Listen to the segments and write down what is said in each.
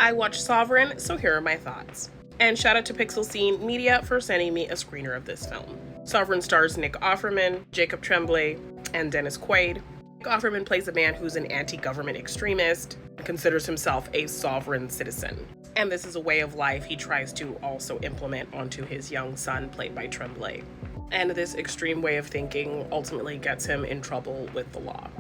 I watched Sovereign, so here are my thoughts. And shout out to Pixel Scene Media for sending me a screener of this film. Sovereign stars Nick Offerman, Jacob Tremblay, and Dennis Quaid. Nick Offerman plays a man who's an anti-government extremist and considers himself a sovereign citizen. And this is a way of life he tries to also implement onto his young son, played by Tremblay. And this extreme way of thinking ultimately gets him in trouble with the law.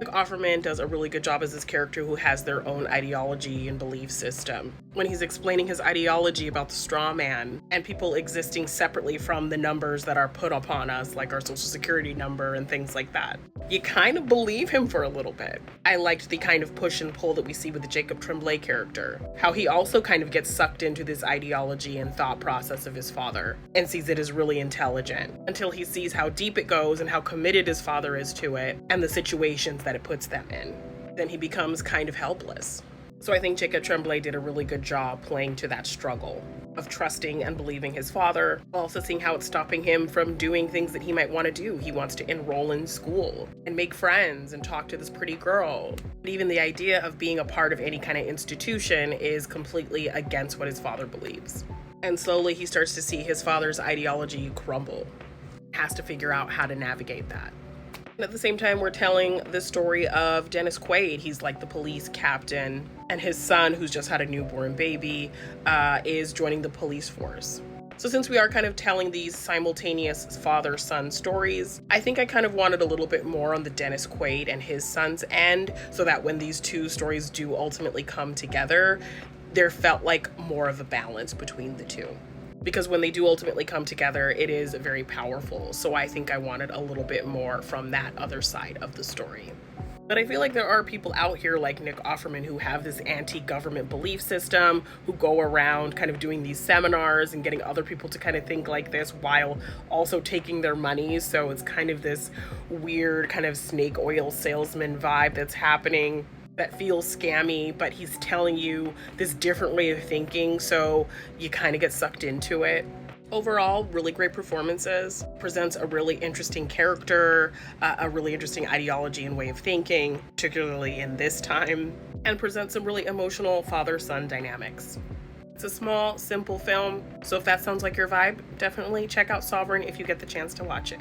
Nick Offerman does a really good job as this character who has their own ideology and belief system. When he's explaining his ideology about the straw man and people existing separately from the numbers that are put upon us, like our social security number and things like that, you kind of believe him for a little bit. I liked the kind of push and pull that we see with the Jacob Tremblay character, how he also kind of gets sucked into this ideology and thought process of his father and sees it as really intelligent until he sees how deep it goes and how committed his father is to it and the situations that it puts them in. Then he becomes kind of helpless. So I think Jacob Tremblay did a really good job playing to that struggle of trusting and believing his father, also seeing how it's stopping him from doing things that he might want to do. He wants to enroll in school and make friends and talk to this pretty girl. But even the idea of being a part of any kind of institution is completely against what his father believes. And slowly he starts to see his father's ideology crumble. Has to figure out how to navigate that. And at the same time, we're telling the story of Dennis Quaid. He's like the police captain, and his son, who's just had a newborn baby, is joining the police force. So since we are kind of telling these simultaneous father-son stories, I think I kind of wanted a little bit more on the Dennis Quaid and his son's end, so that when these two stories do ultimately come together, there felt like more of a balance between the two. Because when they do ultimately come together, it is very powerful. So I think I wanted a little bit more from that other side of the story. But I feel like there are people out here like Nick Offerman who have this anti-government belief system, who go around kind of doing these seminars and getting other people to kind of think like this while also taking their money. So it's kind of this weird kind of snake oil salesman vibe that's happening that feels scammy, but he's telling you this different way of thinking, so you kind of get sucked into it. Overall, really great performances, presents a really interesting character, a really interesting ideology and way of thinking, particularly in this time, and presents some really emotional father-son dynamics. It's a small, simple film, so if that sounds like your vibe, definitely check out Sovereign if you get the chance to watch it.